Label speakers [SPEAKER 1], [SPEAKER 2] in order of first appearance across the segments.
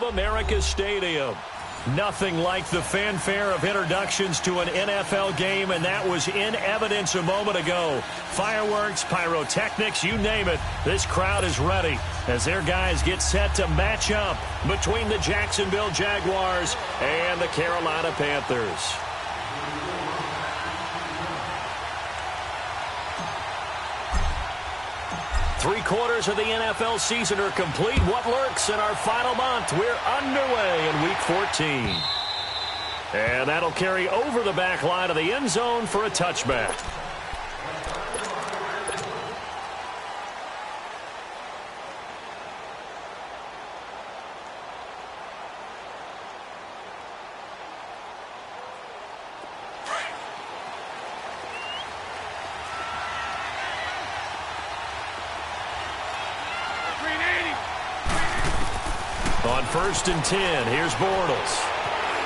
[SPEAKER 1] of America Stadium. Nothing like the fanfare of introductions to an NFL game, and that was in evidence a moment ago. Fireworks, pyrotechnics, you name it. This crowd is ready as their guys get set to match up between the Jacksonville Jaguars and the Carolina Panthers. Three-quarters of the NFL season are complete. What lurks in our final month? We're underway in Week 14. And that'll carry over the back line of the end zone for a touchback. On 1st and 10, here's Bortles.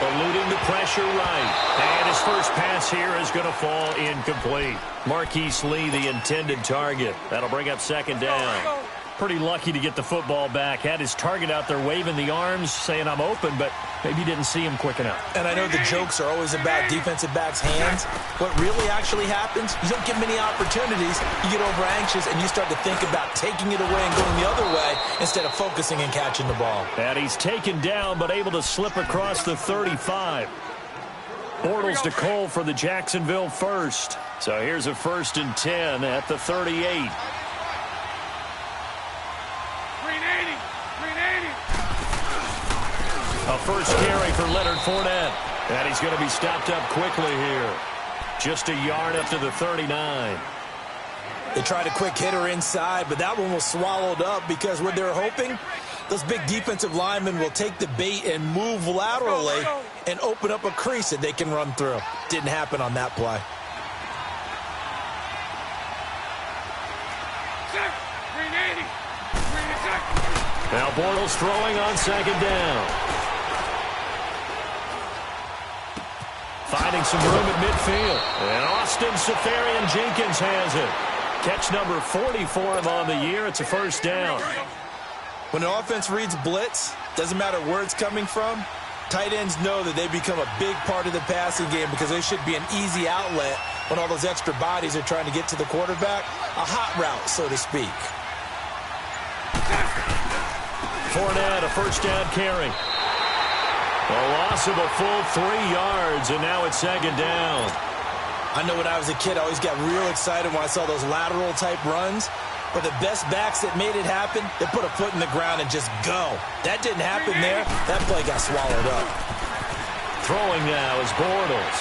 [SPEAKER 1] Eluding the pressure right. And his first pass here is going to fall incomplete. Marquise Lee, the intended target. That'll bring up 2nd down. Pretty lucky to get the football back. Had his target out there waving the arms, saying I'm open, but maybe didn't see him quick enough.
[SPEAKER 2] And I know the jokes are always about defensive backs' hands. What really actually happens, you don't get many opportunities. You get over anxious and you start to think about taking it away and going the other way instead of focusing and catching the ball.
[SPEAKER 1] And he's taken down but able to slip across the 35. Bortles to Cole for the Jacksonville first. So here's a 1st and 10 at the 38. A first carry for Leonard Fournette. And he's going to be stopped up quickly here. Just a yard up to the 39.
[SPEAKER 2] They tried a quick hitter inside, but that one was swallowed up because what they're hoping, those big defensive linemen will take the bait and move laterally and open up a crease that they can run through. Didn't happen on that play.
[SPEAKER 1] Now Bortles throwing on 2nd down. Finding some room at midfield. And Austin Seferian-Jenkins has it. Catch number 40 for him on the year. It's a 1st down.
[SPEAKER 2] When the offense reads blitz, doesn't matter where it's coming from, tight ends know that they become a big part of the passing game because they should be an easy outlet when all those extra bodies are trying to get to the quarterback. A hot route, so to speak.
[SPEAKER 1] Fournette, a 1st down carry. A loss of a full 3 yards, and now it's 2nd down.
[SPEAKER 2] I know when I was a kid, I always got real excited when I saw those lateral-type runs. But the best backs that made it happen, they put a foot in the ground and just go. That didn't happen there. That play got swallowed up.
[SPEAKER 1] Throwing now is Bortles.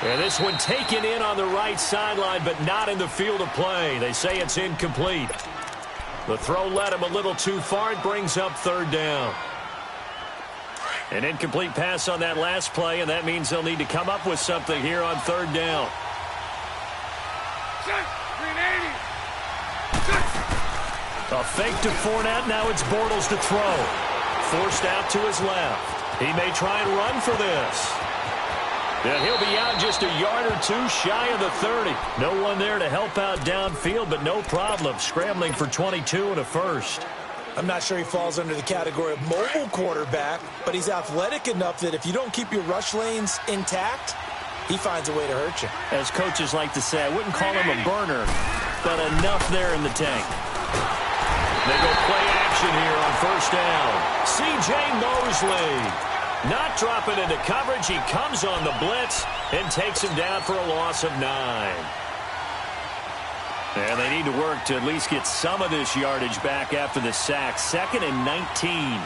[SPEAKER 1] And this one taken in on the right sideline, but not in the field of play. They say it's incomplete. The throw led him a little too far. It brings up 3rd down. An incomplete pass on that last play, and that means they'll need to come up with something here on 3rd down. A fake to Fournette. Now it's Bortles to throw. Forced out to his left. He may try and run for this. And he'll be out just a yard or two shy of the 30. No one there to help out downfield, but no problem. Scrambling for 22 and a 1st.
[SPEAKER 2] I'm not sure he falls under the category of mobile quarterback, but he's athletic enough that if you don't keep your rush lanes intact, he finds a way to hurt you.
[SPEAKER 1] As coaches like to say, I wouldn't call him a burner, but enough there in the tank. They go play action here on 1st down. C.J. Mosley. Not dropping into coverage. He comes on the blitz and takes him down for a loss of 9. And they need to work to at least get some of this yardage back after the sack. 2nd and 19.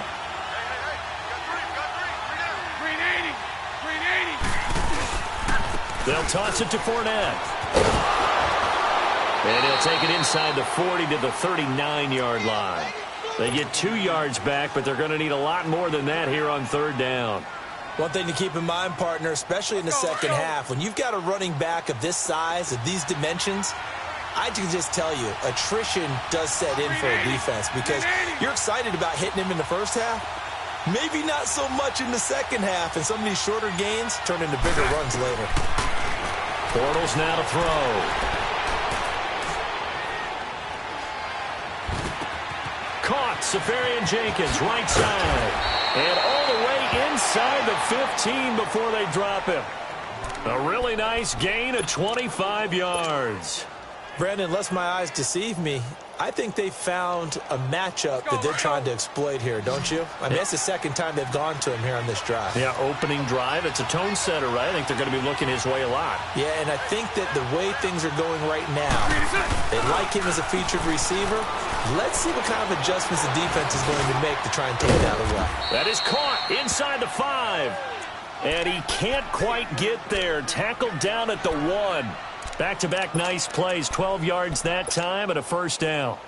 [SPEAKER 1] They'll toss it to Fournette. And he'll take it inside the 40 to the 39-yard line. They get 2 yards back, but they're going to need a lot more than that here on 3rd down.
[SPEAKER 2] One thing to keep in mind, partner, especially in the second half, when you've got a running back of this size, of these dimensions, I can just tell you, attrition does set in for a defense because you're excited about hitting him in the first half. Maybe not so much in the second half, and some of these shorter gains turn into bigger runs later.
[SPEAKER 1] Bortles now to throw. Caught Safarian Jenkins, right side. And all the way inside the 15 before they drop him. A really nice gain of 25 yards.
[SPEAKER 2] Brandon, unless my eyes deceive me, I think they found a matchup that they're trying to exploit here, don't you? I mean, that's the second time they've gone to him here on this drive.
[SPEAKER 1] Yeah, opening drive. It's a tone setter, right? I think they're going to be looking his way a lot.
[SPEAKER 2] Yeah, and I think that the way things are going right now, they like him as a featured receiver. Let's see what kind of adjustments the defense is going to make to try and take that away.
[SPEAKER 1] That is caught inside the 5. And he can't quite get there. Tackled down at the 1. Back-to-back nice plays. 12 yards that time and a first down.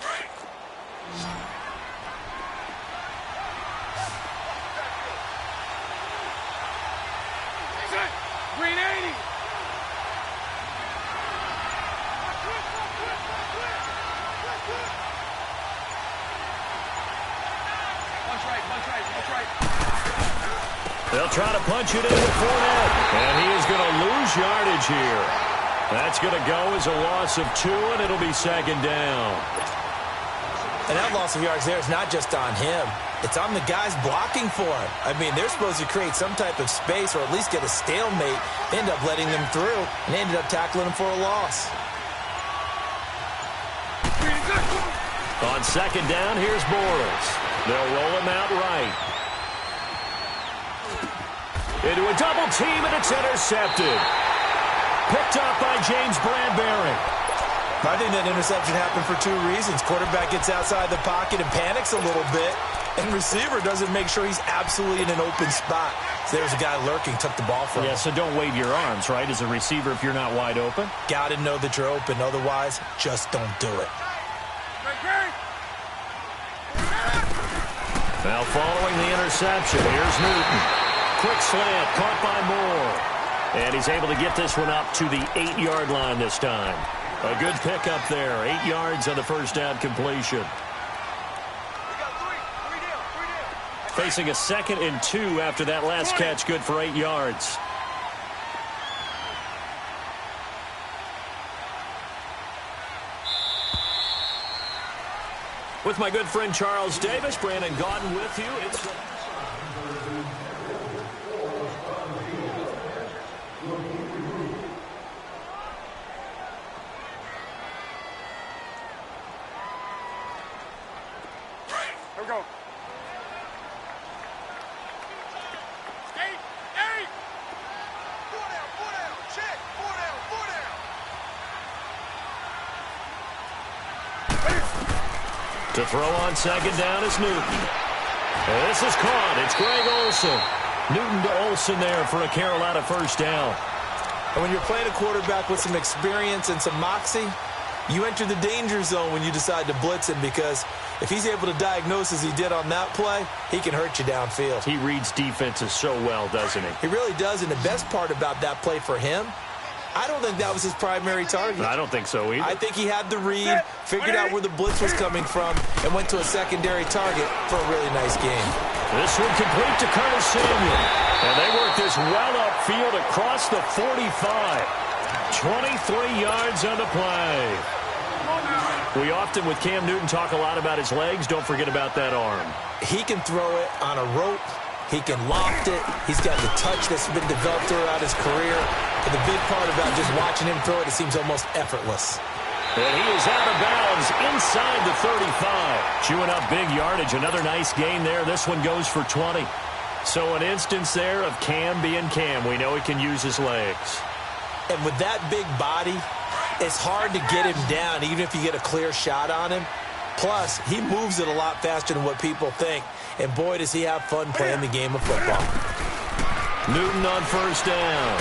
[SPEAKER 3] Green 80. Punch right.
[SPEAKER 1] They'll try to punch it in with Fournette. And he is going to lose yardage here. That's going to go as a loss of 2, and it'll be second down.
[SPEAKER 2] And that loss of yards there is not just on him. It's on the guys blocking for him. I mean, they're supposed to create some type of space or at least get a stalemate. They end up letting them through, and they ended up tackling him for a loss.
[SPEAKER 1] On second down, here's Bortles. They'll roll him out right. Into a double team, and it's intercepted. Picked up by James Bradbury.
[SPEAKER 2] I think that interception happened for 2 reasons. Quarterback gets outside the pocket and panics a little bit, and receiver doesn't make sure he's absolutely in an open spot. So there's a guy lurking, took the ball from him.
[SPEAKER 1] Yeah, so don't wave your arms, right, as a receiver if you're not wide open.
[SPEAKER 2] Got to know that you're open. Otherwise, just don't do it.
[SPEAKER 1] Now following the interception, here's Newton. Quick slant, caught by Moore. And he's able to get this one up to the 8-yard line this time. A good pickup there. 8 yards on the first down completion. Facing a 2nd and 2 after that last catch. Good for 8 yards. With my good friend Charles Davis, Brandon Gaudin with you. It's...
[SPEAKER 3] Go. Check. 4 down.
[SPEAKER 1] To throw on second down is Newton. And this is caught. It's Greg Olsen. Newton to Olsen there for a Carolina first down.
[SPEAKER 2] And when you're playing a quarterback with some experience and some moxie, you enter the danger zone when you decide to blitz him, because if he's able to diagnose as he did on that play, he can hurt you downfield.
[SPEAKER 1] He reads defenses so well, doesn't he?
[SPEAKER 2] He really does, and the best part about that play for him, I don't think that was his primary target.
[SPEAKER 1] I don't think so either.
[SPEAKER 2] I think he had the read, figured out where the blitz was coming from, and went to a secondary target for a really nice game.
[SPEAKER 1] This one complete to Curtis Samuel. And they work this well upfield across the 45. 23 yards on the play. We often, with Cam Newton, talk a lot about his legs. Don't forget about that arm.
[SPEAKER 2] He can throw it on a rope. He can loft it. He's got the touch that's been developed throughout his career. And the big part about just watching him throw it, it seems almost effortless.
[SPEAKER 1] And he is out of bounds inside the 35. Chewing up big yardage. Another nice gain there. This one goes for 20. So an instance there of Cam being Cam. We know he can use his legs.
[SPEAKER 2] And with that big body, it's hard to get him down, even if you get a clear shot on him. Plus, he moves it a lot faster than what people think. And boy, does he have fun playing the game of football.
[SPEAKER 1] Newton on first down.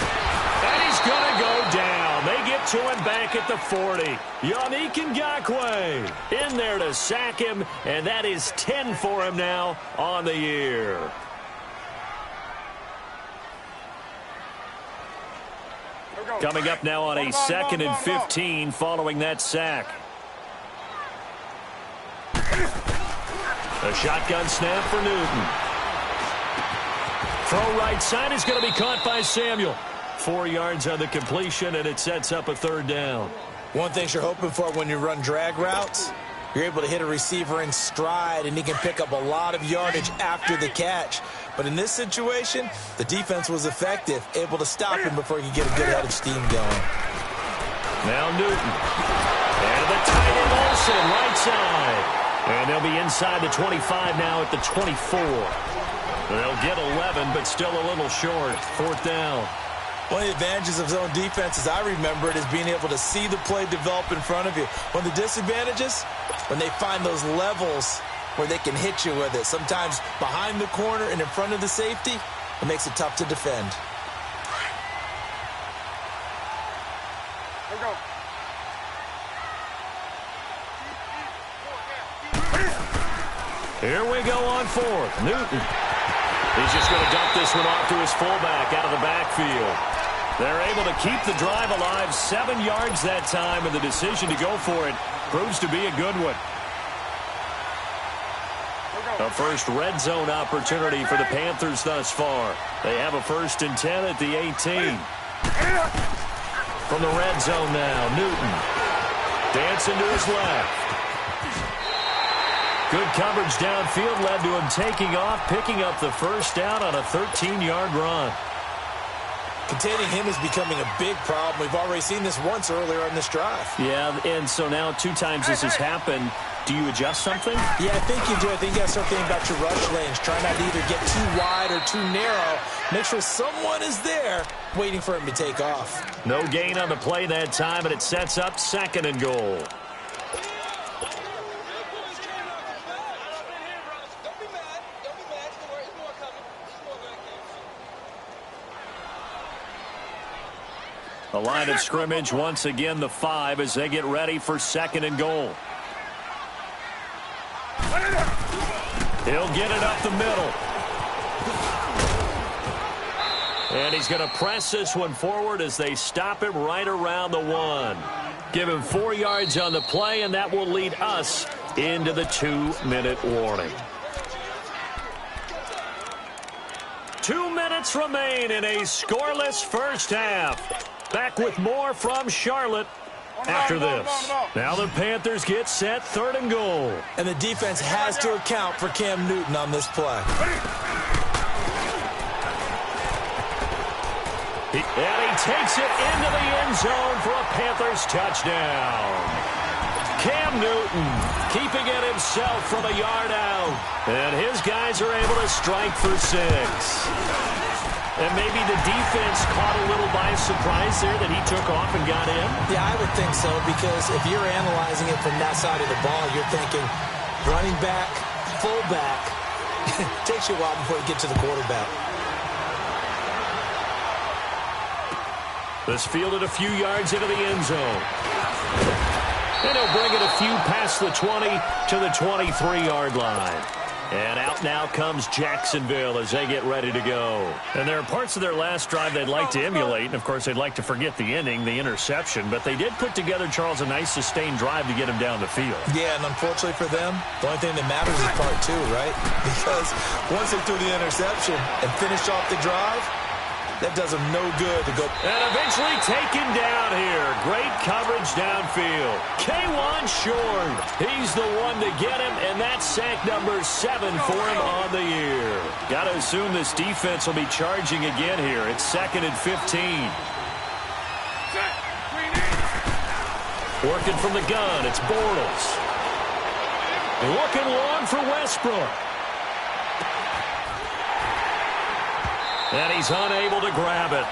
[SPEAKER 1] And he's going to go down. They get to him back at the 40. Yannick Ngakoue in there to sack him. And that is 10 for him now on the year. Coming up now on a 2nd and 15 following that sack. A shotgun snap for Newton. Throw right side is going to be caught by Samuel. 4 yards on the completion, and it sets up a third down.
[SPEAKER 2] One thing you're hoping for when you run drag routes, You're able to hit a receiver in stride, and he can pick up a lot of yardage after the catch. But in this situation, the defense was effective, able to stop him before he could get a good head of steam going.
[SPEAKER 1] Now Newton. And the tight end Olsen, right side. And they'll be inside the 25 now at the 24. They'll get 11, but still a little short. Fourth down.
[SPEAKER 2] One of the advantages of zone defense, as I remember it, is being able to see the play develop in front of you. One of the disadvantages, when they find those levels where they can hit you with it, sometimes behind the corner and in front of the safety, it makes it tough to defend.
[SPEAKER 3] Here we go.
[SPEAKER 1] Here we go on fourth. Newton. He's just going to dump this one off to his fullback out of the backfield. They're able to keep the drive alive, 7 yards that time, and the decision to go for it proves to be a good one. A first red zone opportunity for the Panthers thus far. They have a 1st and 10 at the 18. From the red zone now, Newton. Dancing to his left. Good coverage downfield led to him taking off, picking up the first down on a 13-yard run.
[SPEAKER 2] Containing him is becoming a big problem. We've already seen this once earlier on this drive.
[SPEAKER 1] Yeah, and so now 2 times this has happened. Do you adjust something?
[SPEAKER 2] Yeah, I think you do. I think you got to start thinking about your rush lanes. Try not to either get too wide or too narrow. Make sure someone is there waiting for him to take off.
[SPEAKER 1] No gain on the play that time, and it sets up 2nd and goal. The line of scrimmage, once again, the 5 as they get ready for 2nd and goal. He'll get it up the middle. And he's going to press this one forward as they stop him right around the 1. Give him 4 yards on the play, and that will lead us into the 2-minute warning. 2 minutes remain in a scoreless first half. Back with more from Charlotte after this. Now the Panthers get set, 3rd and goal.
[SPEAKER 2] And the defense has to account for Cam Newton on this play.
[SPEAKER 1] And he takes it into the end zone for a Panthers touchdown. Cam Newton keeping it himself from a yard out. And his guys are able to strike for 6. And maybe the defense caught a little by surprise there that he took off and got in?
[SPEAKER 2] Yeah, I would think so, because if you're analyzing it from that side of the ball, you're thinking running back, fullback. Takes you a while before you get to the quarterback.
[SPEAKER 1] This fielded a few yards into the end zone. And he'll bring it a few past the 20 to the 23-yard line. And out now comes Jacksonville as they get ready to go. And there are parts of their last drive they'd like to emulate. And, of course, they'd like to forget the ending, the interception. But they did put together, Charles, a nice sustained drive to get him down the field.
[SPEAKER 2] Yeah, and unfortunately for them, the only thing that matters is part 2, right? Because once they threw the interception and finished off the drive, that does them no good to go.
[SPEAKER 1] And eventually taken down here. Great coverage downfield. K1 short. He's the one to get him, and that's sack number 7 for him on the year. Got to assume this defense will be charging again here. It's 2nd and 15. Working from the gun, it's Bortles. Looking long for Westbrook. And he's unable to grab it.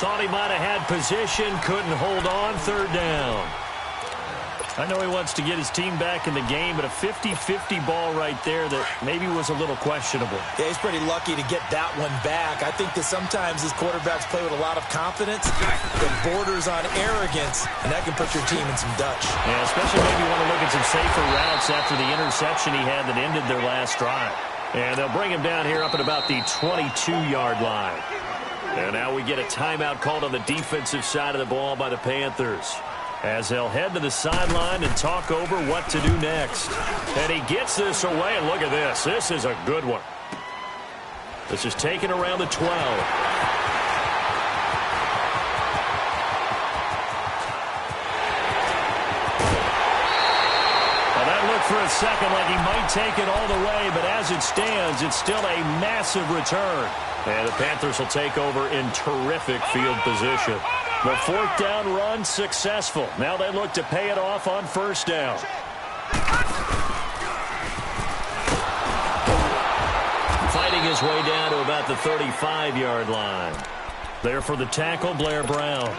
[SPEAKER 1] Thought he might have had position, couldn't hold on, 3rd down. I know he wants to get his team back in the game, but a 50-50 ball right there that maybe was a little questionable.
[SPEAKER 2] Yeah, he's pretty lucky to get that one back. I think that sometimes these quarterbacks play with a lot of confidence that borders on arrogance, and that can put your team in some Dutch.
[SPEAKER 1] Yeah, especially maybe want to look at some safer routes after the interception he had that ended their last drive. And they'll bring him down here up at about the 22-yard line. And now we get a timeout called on the defensive side of the ball by the Panthers, as they'll head to the sideline and talk over what to do next. And he gets this away, and look at this. This is a good one. This is taken around the 12. Now looked for a second like he might take it all the way, but as it stands, it's still a massive return. And the Panthers will take over in terrific field position. The fourth down run successful. Now they look to pay it off on first down. Fighting his way down to about the 35-yard line. There for the tackle, Blair Brown.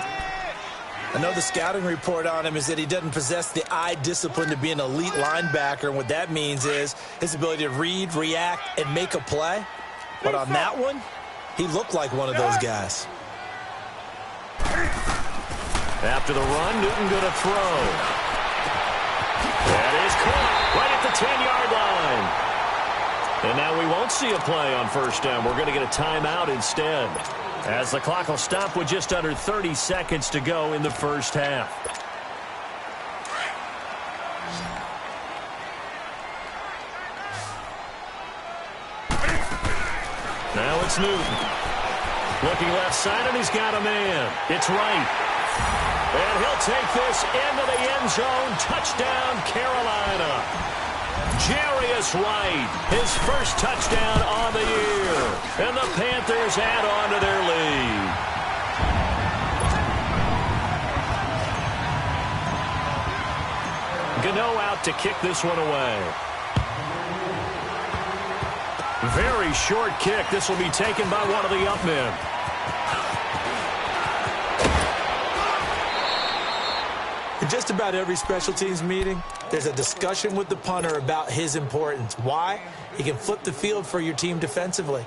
[SPEAKER 2] I know the scouting report on him is that he doesn't possess the eye discipline to be an elite linebacker, and what that means is his ability to read, react, and make a play. But on that one, he looked like one of those guys.
[SPEAKER 1] After the run, Newton going to throw. That is caught right at the 10-yard line. And now we won't see a play on first down. We're going to get a timeout instead, as the clock will stop with just under 30 seconds to go in the first half. Now it's Newton. Looking left side, and he's got a man. It's Wright. And he'll take this into the end zone. Touchdown, Carolina. Jarius Wright, his first touchdown on the year. And the Panthers add on to their lead. Gano out to kick this one away. Very short kick. This will be taken by one of the up men.
[SPEAKER 2] In just about every special teams meeting, there's a discussion with the punter about his importance. Why? He can flip the field for your team defensively,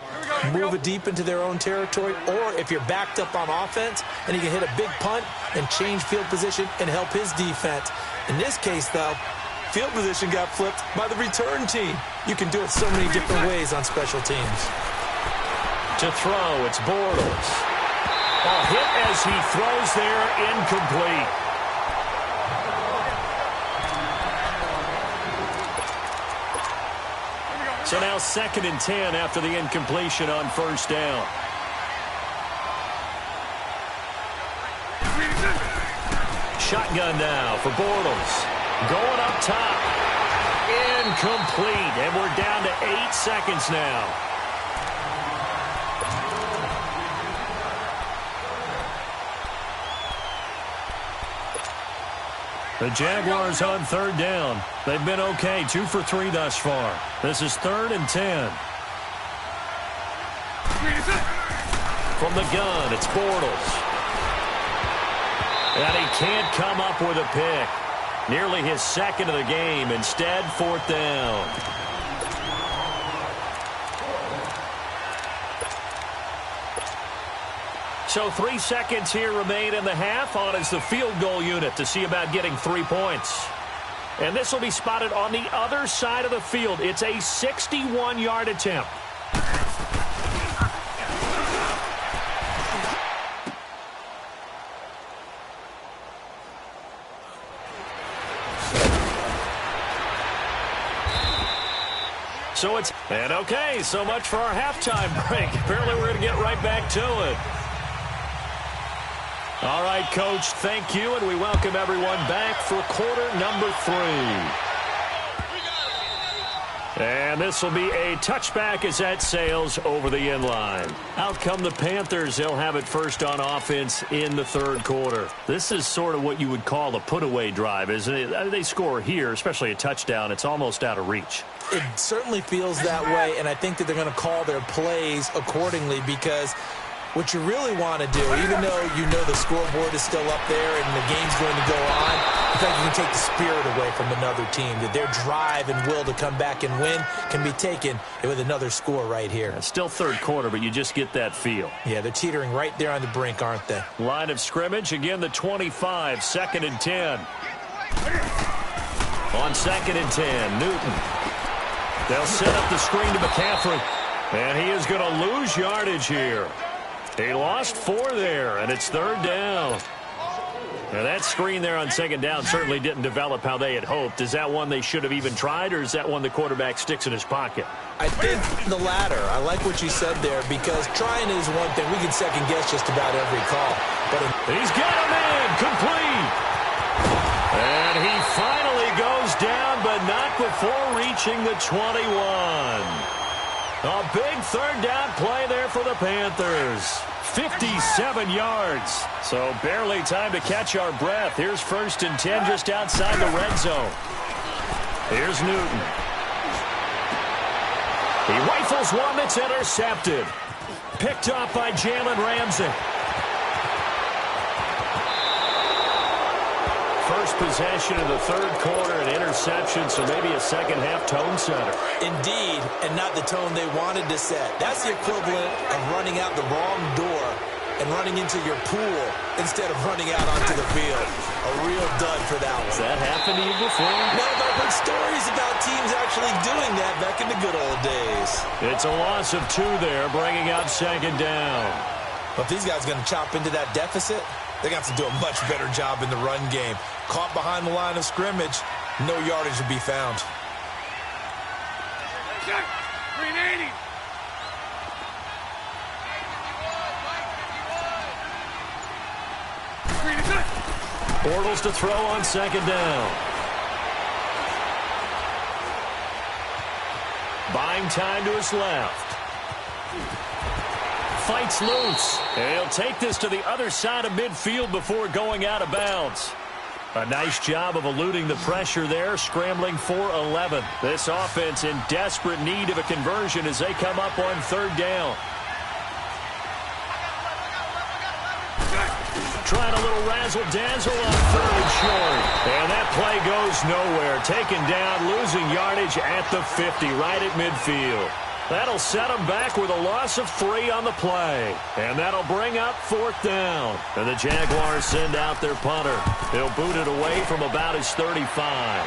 [SPEAKER 2] move it deep into their own territory, or if you're backed up on offense, and he can hit a big punt and change field position and help his defense. In this case, though, field position got flipped by the return team. You can do it so many different ways on special teams.
[SPEAKER 1] To throw, it's Bortles. A hit as he throws there, incomplete. So now 2nd and 10 after the incompletion on first down. Shotgun now for Bortles. Going up top. Incomplete. And we're down to 8 seconds now. The Jaguars on 3rd down. They've been okay, 2 for 3 thus far. This is 3rd and 10. From the gun, it's Bortles. And he can't come up with a pick. Nearly his 2nd of the game. Instead, 4th down. So 3 seconds here remain in the half. On is the field goal unit to see about getting 3 points. And this will be spotted on the other side of the field. It's a 61-yard attempt. So it's, and okay, so much for our halftime break. Apparently we're going to get right back to it. All right, Coach, thank you, and we welcome everyone back for quarter number 3. And this will be a touchback as that sails over the end line. Out come the Panthers. They'll have it first on offense in the 3rd quarter. This is sort of what you would call a put-away drive, isn't it? They score here, especially a touchdown. It's almost out of reach.
[SPEAKER 2] It certainly feels that way, and I think that they're going to call their plays accordingly because what you really want to do, even though you know the scoreboard is still up there and the game's going to go on, I think you can take the spirit away from another team, that their drive and will to come back and win can be taken with another score right here.
[SPEAKER 1] It's still 3rd quarter, but you just get that feel.
[SPEAKER 2] Yeah, they're teetering right there on the brink, aren't they?
[SPEAKER 1] Line of scrimmage, again the 25, 2nd and 10. On 2nd and 10, Newton. They'll set up the screen to McCaffrey, and he is going to lose yardage here. He lost 4 there, and it's 3rd down. Now that screen there on 2nd down certainly didn't develop how they had hoped. Is that one they should have even tried, or is that one the quarterback sticks in his pocket?
[SPEAKER 2] I think the latter. I like what you said there, because trying is one thing. We can second-guess just about every call. But
[SPEAKER 1] he's got him in, complete. And he finally goes down, but not before reaching the 21. A big third down play there for the Panthers. 57 yards. So barely time to catch our breath. Here's 1st and 10 just outside the red zone. Here's Newton. He rifles one that's intercepted. Picked off by Jalen Ramsey. First possession of the third quarter, an interception, so maybe a second-half tone setter.
[SPEAKER 2] Indeed, and not the tone they wanted to set. That's the equivalent of running out the wrong door and running into your pool instead of running out onto the field. A real dud for that one.
[SPEAKER 1] Has that happened to you before?
[SPEAKER 2] No, but I've heard stories about teams actually doing that back in the good old days.
[SPEAKER 1] It's a loss of 2 there, bringing up 2nd down.
[SPEAKER 2] But if these guys are going to chop into that deficit, they got to do a much better job in the run game. Caught behind the line of scrimmage, no yardage to be found.
[SPEAKER 3] Green 80. Green is good.
[SPEAKER 1] Bortles to throw on 2nd down. Buying time to his left. Fights loose. And he'll take this to the other side of midfield before going out of bounds. A nice job of eluding the pressure there, scrambling for 11. This offense in desperate need of a conversion as they come up on 3rd down. Trying a little razzle-dazzle on 3rd and short. And that play goes nowhere. Taken down, losing yardage at the 50, right at midfield. That'll set them back with a loss of 3 on the play. And that'll bring up 4th down. And the Jaguars send out their punter. He'll boot it away from about his 35.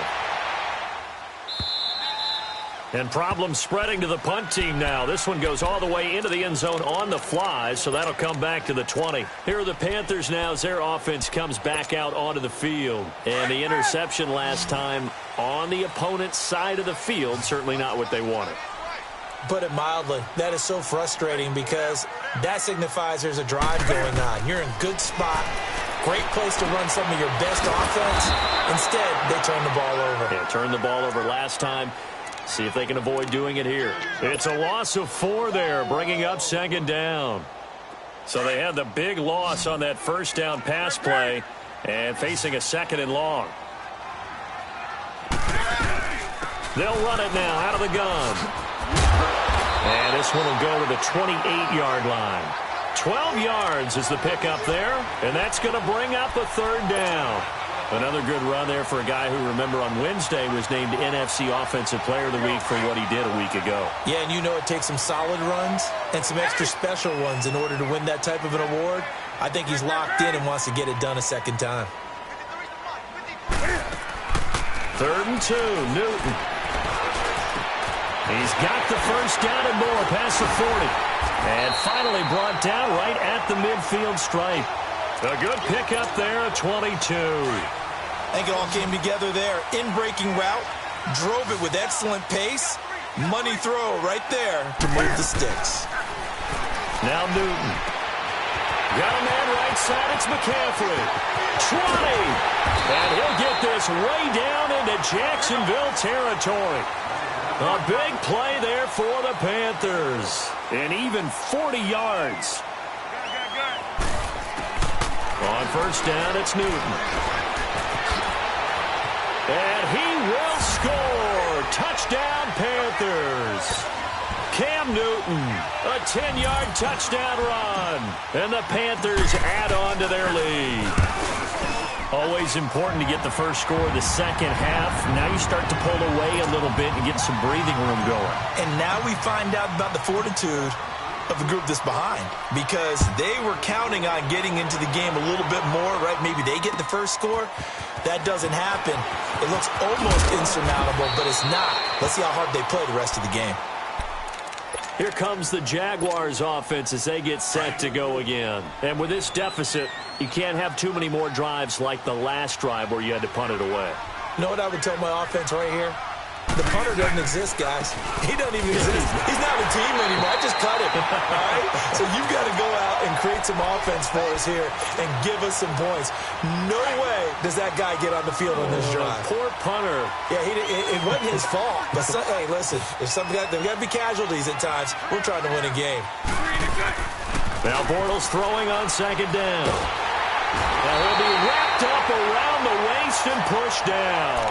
[SPEAKER 1] And problems spreading to the punt team now. This one goes all the way into the end zone on the fly, so that'll come back to the 20. Here are the Panthers now as their offense comes back out onto the field. And the interception last time on the opponent's side of the field, certainly not what they wanted.
[SPEAKER 2] Put it mildly, that is so frustrating because that signifies there's a drive going on. You're in good spot, great place to run some of your best offense. Instead, they turn the ball over.
[SPEAKER 1] Yeah, turned the ball over last time. See if they can avoid doing it here. It's a loss of 4 there, bringing up 2nd down. So they had the big loss on that 1st down pass play and facing a 2nd and long. They'll run it now out of the gun. And this one will go to the 28-yard line. 12 yards is the pickup there, and that's going to bring up a 3rd down. Another good run there for a guy who, remember, on Wednesday was named NFC Offensive Player of the Week for what he did a week ago.
[SPEAKER 2] Yeah, and you know it takes some solid runs and some extra special ones in order to win that type of an award. I think he's locked in and wants to get it done a 2nd time.
[SPEAKER 1] 3rd and 2, Newton. He's got the 1st down and more past the 40. And finally brought down right at the midfield stripe. A good pickup there at 22.
[SPEAKER 2] I think it all came together there. In-breaking route, drove it with excellent pace. Money throw right there to move the sticks.
[SPEAKER 1] Now Newton. Got a man right side. It's McCaffrey. 20. And he'll get this way down into Jacksonville territory. A big play there for the Panthers. And even 40 yards. On 1st down, it's Newton. And he will score. Touchdown, Panthers. Cam Newton, a 10-yard touchdown run. And the Panthers add on to their lead. Always important to get the first score of the 2nd half. Now you start to pull away a little bit and get some breathing room going.
[SPEAKER 2] And now we find out about the fortitude of the group that's behind, because they were counting on getting into the game a little bit more, right? Maybe they get the first score. That doesn't happen. It looks almost insurmountable, but it's not. Let's see how hard they play the rest of the game.
[SPEAKER 1] Here comes the Jaguars offense as they get set to go again. And with this deficit, you can't have too many more drives like the last drive where you had to punt it away.
[SPEAKER 2] You know what I would tell my offense right here? The punter doesn't exist, guys. He doesn't even exist. He's not a team anymore. I just cut him. All right? So you've got to go out and create some offense for us here and give us some points. No way does that guy get on the field on this drive.
[SPEAKER 1] Poor punter.
[SPEAKER 2] Yeah, it wasn't his fault. But, hey, listen, there's got to be casualties at times. We're trying to win a game.
[SPEAKER 1] Now Bortles throwing on second down. Now he'll be wrapped up around the waist and pushed down.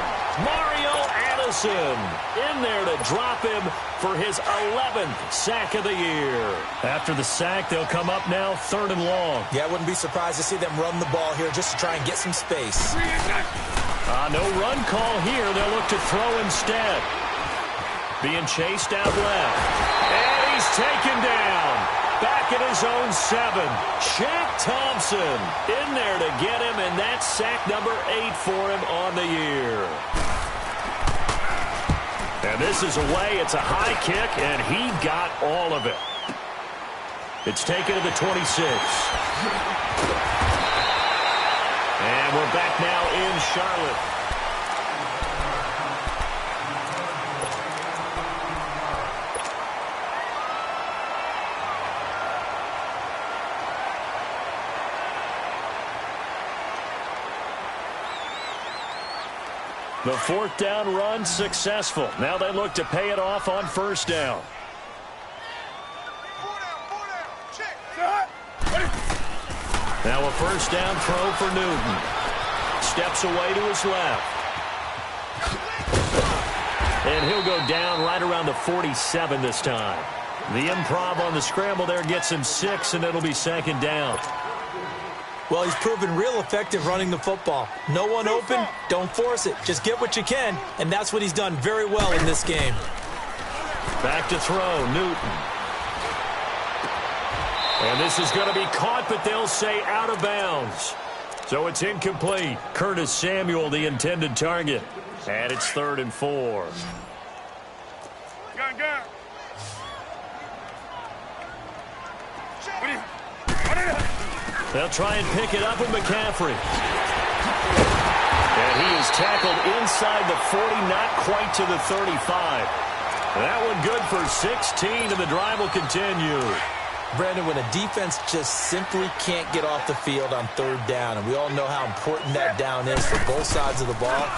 [SPEAKER 1] Mario Addison in there to drop him for his 11th sack of the year. After the sack, they'll come up now 3rd and long.
[SPEAKER 2] Yeah, I wouldn't be surprised to see them run the ball here just to try and get some space.
[SPEAKER 1] No run call here. They'll look to throw instead. Being chased out left. And he's taken down. Back at his own 7. Shaq Thompson in there to get him, and that's sack number 8 for him on the year. And this is away. It's a high kick, and he got all of it. It's taken to the 26. And we're back now in Charlotte. The 4th down run successful. Now they look to pay it off on 1st down. Now a 1st down throw for Newton. Steps away to his left. And he'll go down right around the 47 this time. The improv on the scramble there gets him 6, and it'll be 2nd down.
[SPEAKER 2] Well, he's proven real effective running the football. No one open, don't force it. Just get what you can, and that's what he's done very well in this game.
[SPEAKER 1] Back to throw, Newton. And this is going to be caught, but they'll say out of bounds. So it's incomplete. Curtis Samuel, the intended target. And it's 3rd and 4.
[SPEAKER 3] Gun.
[SPEAKER 1] They'll try and pick it up with McCaffrey. And he is tackled inside the 40, not quite to the 35. That one good for 16, and the drive will continue.
[SPEAKER 2] Brandon, when a defense just simply can't get off the field on 3rd down, and we all know how important that down is for both sides of the ball,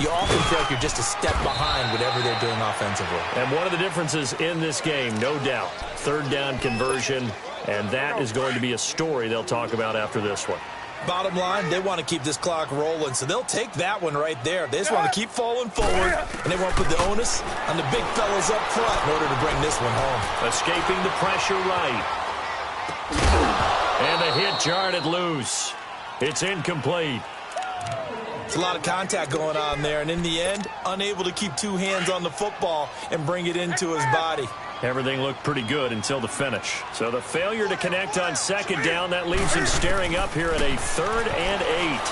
[SPEAKER 2] you often feel like you're just a step behind whatever they're doing offensively.
[SPEAKER 1] And one of the differences in this game, no doubt, 3rd down conversion, and that is going to be a story they'll talk about after this one.
[SPEAKER 2] Bottom line, they want to keep this clock rolling, so they'll take that one right there. They just want to keep falling forward, and they want to put the onus on the big fellas up front in order to bring this one home.
[SPEAKER 1] Escaping the pressure right. And the hit jarred it loose. It's incomplete.
[SPEAKER 2] It's a lot of contact going on there, and in the end, unable to keep 2 hands on the football and bring it into his body.
[SPEAKER 1] Everything looked pretty good until the finish. So the failure to connect on 2nd down, that leaves him staring up here at a 3rd and 8.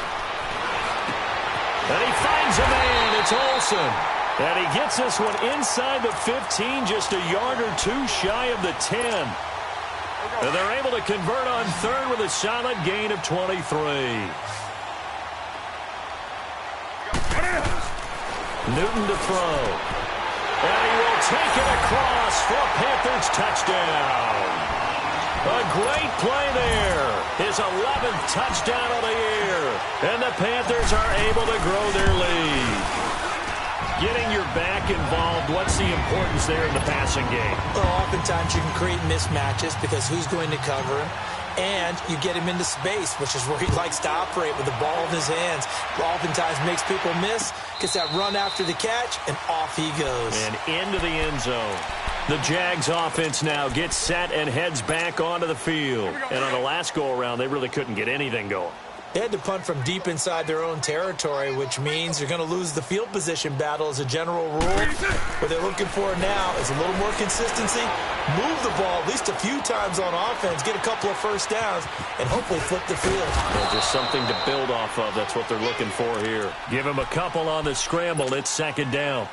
[SPEAKER 1] And he finds a man. It's Olsen. And he gets this one inside the 15, just a yard or 2 shy of the 10. And they're able to convert on 3rd with a solid gain of 23. Newton to throw. And he will take it across for a Panthers touchdown. A great play there. His 11th touchdown of the year. And the Panthers are able to grow their lead. Getting your back involved, what's the importance there in the passing game?
[SPEAKER 2] Well, oftentimes you can create mismatches because who's going to cover him? And you get him into space, which is where he likes to operate with the ball in his hands. Oftentimes makes people miss, gets that run after the catch, and off he goes.
[SPEAKER 1] And into the end zone. The Jags offense now gets set and heads back onto the field. And on the last go-around, they really couldn't get anything going.
[SPEAKER 2] They had to punt from deep inside their own territory, which means you're going to lose the field position battle as a general rule. What they're looking for now is a little more consistency, move the ball at least a few times on offense, get a couple of 1st downs, and hopefully flip the field.
[SPEAKER 1] Well, just something to build off of. That's what they're looking for here. Give him a couple on the scramble. It's 2nd down.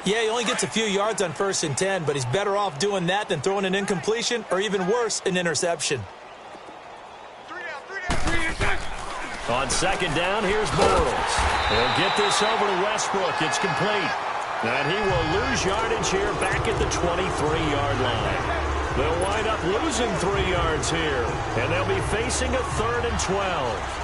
[SPEAKER 2] Yeah, he only gets a few yards on 1st and 10, but he's better off doing that than throwing an incompletion or even worse, an interception.
[SPEAKER 1] On 2nd down, here's Bortles. He'll get this over to Westbrook. It's complete. And he will lose yardage here back at the 23-yard line. They'll wind up losing 3 yards here, and they'll be facing a 3rd and 12.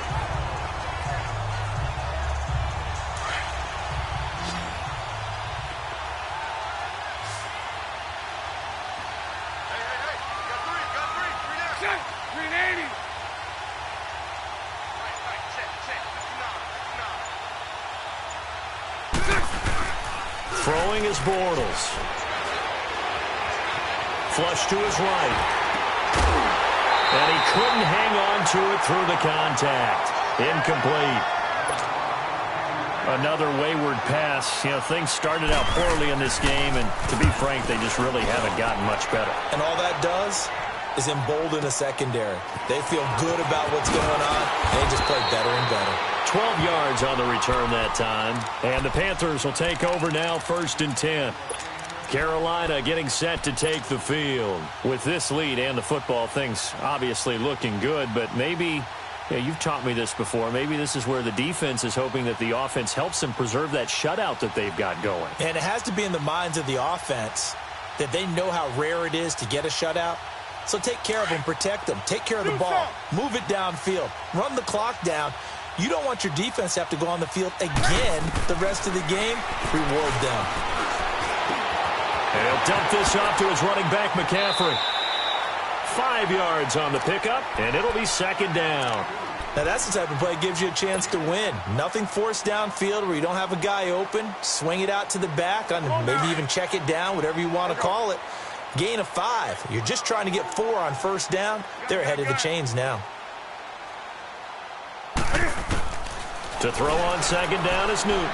[SPEAKER 1] Throwing is Bortles. Flush to his right. And he couldn't hang on to it through the contact. Incomplete. Another wayward pass. You know, things started out poorly in this game, and to be frank, they just really haven't gotten much better.
[SPEAKER 2] And all that does is embolden a secondary. They feel good about what's going on. They just play better and better.
[SPEAKER 1] 12 yards on the return that time. And the Panthers will take over now, 1st and 10. Carolina getting set to take the field. With this lead and the football, things obviously looking good, but maybe, you've taught me this before, maybe this is where the defense is hoping that the offense helps them preserve that shutout that they've got going.
[SPEAKER 2] And it has to be in the minds of the offense that they know how rare it is to get a shutout. So take care of them, protect them, take care of the ball, move it downfield, run the clock down. You don't want your defense to have to go on the field again the rest of the game. Reward them.
[SPEAKER 1] And he'll dump this off to his running back, McCaffrey. 5 yards on the pickup, and it'll be 2nd down.
[SPEAKER 2] Now, that's the type of play that gives you a chance to win. Nothing forced downfield where you don't have a guy open. Swing it out to the back, on maybe even check it down, whatever you want to call it. Gain of 5. You're just trying to get 4 on 1st down. They're ahead of the chains now.
[SPEAKER 1] To throw on 2nd down is Newton.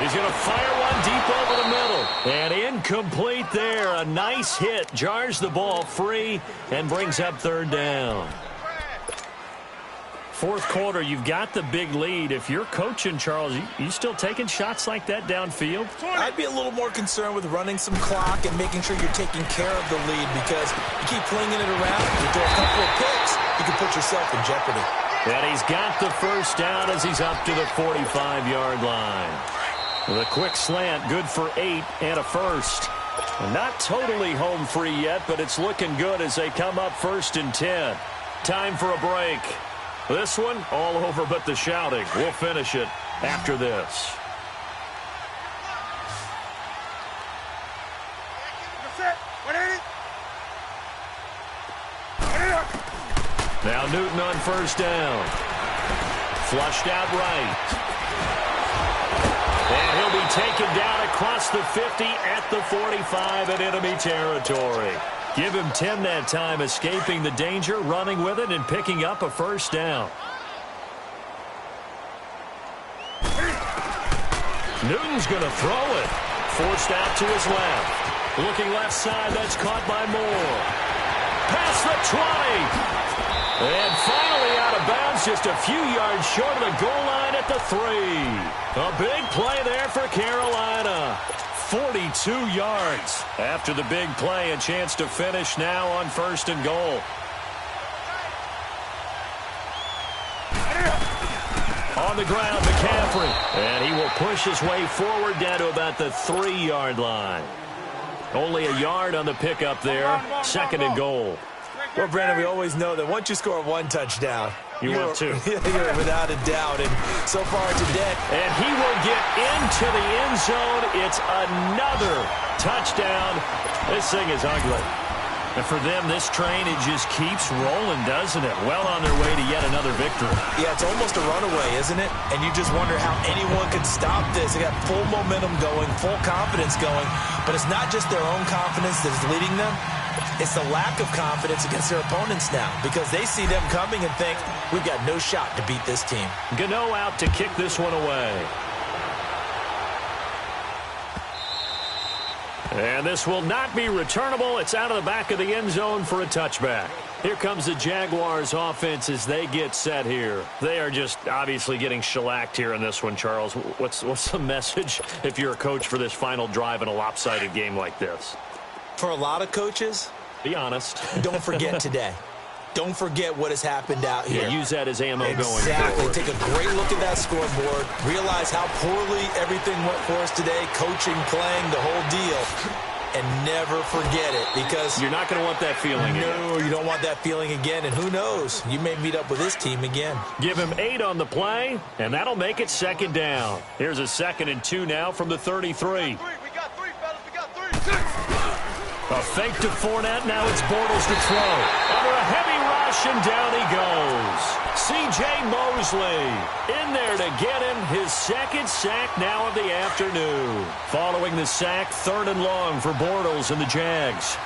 [SPEAKER 1] He's going to fire one deep over the middle. And incomplete there. A nice hit. Jars the ball free and brings up 3rd down. 4th quarter, you've got the big lead. If you're coaching, Charles, you still taking shots like that downfield?
[SPEAKER 2] I'd be a little more concerned with running some clock and making sure you're taking care of the lead, because you keep flinging it around, you throw a couple of picks, you can put yourself in jeopardy.
[SPEAKER 1] And he's got the 1st down as he's up to the 45-yard line. The quick slant, good for 8 and a 1st. Not totally home free yet, but it's looking good as they come up 1st and 10. Time for a break. This one, all over but the shouting. We'll finish it after this. Now Newton on 1st down. Flushed out right. And he'll be taken down across the 50 at the 45 in enemy territory. Give him 10 that time, escaping the danger, running with it, and picking up a 1st down. Newton's going to throw it. Forced out to his left. Looking left side, that's caught by Moore. Past the 20. And finally out of bounds, just a few yards short of the goal line at the 3. A big play there for Carolina. 42 yards. After the big play, a chance to finish now on 1st and goal. On the ground, McCaffrey. And he will push his way forward down to about the 3-yard line. Only a yard on the pickup there. 2nd and goal.
[SPEAKER 2] Well, Brandon, we always know that once you score 1 touchdown,
[SPEAKER 1] you're 2.
[SPEAKER 2] You're without a doubt. And so far today.
[SPEAKER 1] And he will get into the end zone. It's another touchdown. This thing is ugly. And for them, this train, it just keeps rolling, doesn't it? Well on their way to yet another victory.
[SPEAKER 2] Yeah, it's almost a runaway, isn't it? And you just wonder how anyone could stop this. They got full momentum going, full confidence going. But it's not just their own confidence that is leading them. It's the lack of confidence against their opponents now, because they see them coming and think, we've got no shot to beat this team.
[SPEAKER 1] Gano out to kick this one away. And this will not be returnable. It's out of the back of the end zone for a touchback. Here comes the Jaguars offense as they get set here. They are just obviously getting shellacked here in this one, Charles. What's the message if you're a coach for this final drive in a lopsided game like this?
[SPEAKER 2] For a lot of coaches,
[SPEAKER 1] be honest.
[SPEAKER 2] Don't forget today. don't forget what has happened out here.
[SPEAKER 1] Yeah, use that as ammo going forward.
[SPEAKER 2] Exactly. Take a great look at that scoreboard. Realize how poorly everything went for us today. Coaching, playing, the whole deal. And never forget it, because
[SPEAKER 1] you're not going to want that feeling again.
[SPEAKER 2] No, you don't want that feeling again. And who knows? You may meet up with this team again.
[SPEAKER 1] Give him 8 on the play, and that'll make it second down. Here's a 2nd and 2 now from the 33.
[SPEAKER 3] We got 3, fellas. We got 3.
[SPEAKER 1] A fake to Fournette. Now it's Bortles to throw. Under a heavy rush, and down he goes. C.J. Mosley in there to get him his 2nd sack now of the afternoon. Following the sack, 3rd and long for Bortles and the Jags.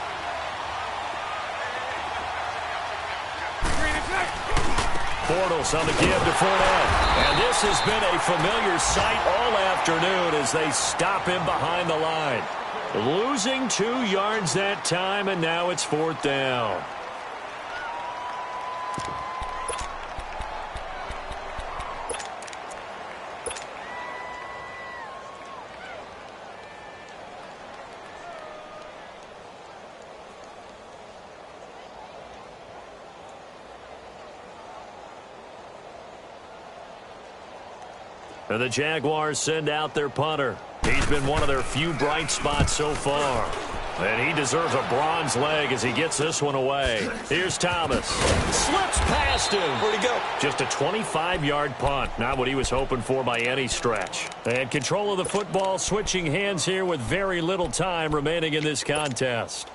[SPEAKER 1] Bortles on the give to Fournette. And this has been a familiar sight all afternoon as they stop him behind the line. Losing 2 yards that time, and now it's 4th down. And the Jaguars send out their punter. He's been one of their few bright spots so far. And he deserves a bronze leg as he gets this one away. Here's Thomas. Slips past him.
[SPEAKER 2] Where'd he go?
[SPEAKER 1] Just a 25-yard punt. Not what he was hoping for by any stretch. And control of the football switching hands here with very little time remaining in this contest.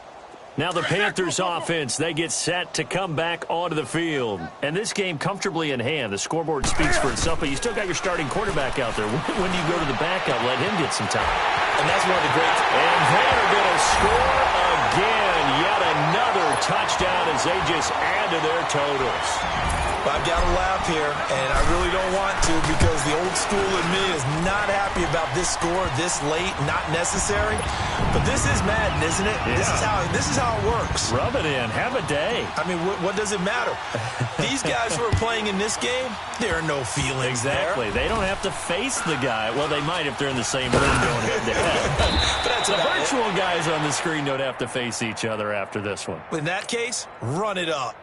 [SPEAKER 1] Now the Panthers offense, they get set to come back onto the field. And this game comfortably in hand. The scoreboard speaks for itself, but you still got your starting quarterback out there. When do you go to the backup? Let him get some time.
[SPEAKER 2] And that's one of the great...
[SPEAKER 1] And they're going to score again. Yet another touchdown as they just add to their totals.
[SPEAKER 2] I've got to laugh here, and I really don't want to, because the old school in me is not happy about this score this late, not necessary. But this is Madden, isn't it?
[SPEAKER 1] Yeah.
[SPEAKER 2] This is how it works.
[SPEAKER 1] Rub it in. Have a day.
[SPEAKER 2] I mean, what does it matter? These guys who are playing in this game, there are no feelings
[SPEAKER 1] Exactly.
[SPEAKER 2] there.
[SPEAKER 1] They don't have to face the guy. Well, they might if they're in the same room going head-to-head.
[SPEAKER 2] But that's
[SPEAKER 1] The
[SPEAKER 2] about
[SPEAKER 1] virtual
[SPEAKER 2] it.
[SPEAKER 1] guys on the screen don't have to face each other after this one.
[SPEAKER 2] In that case, run it up.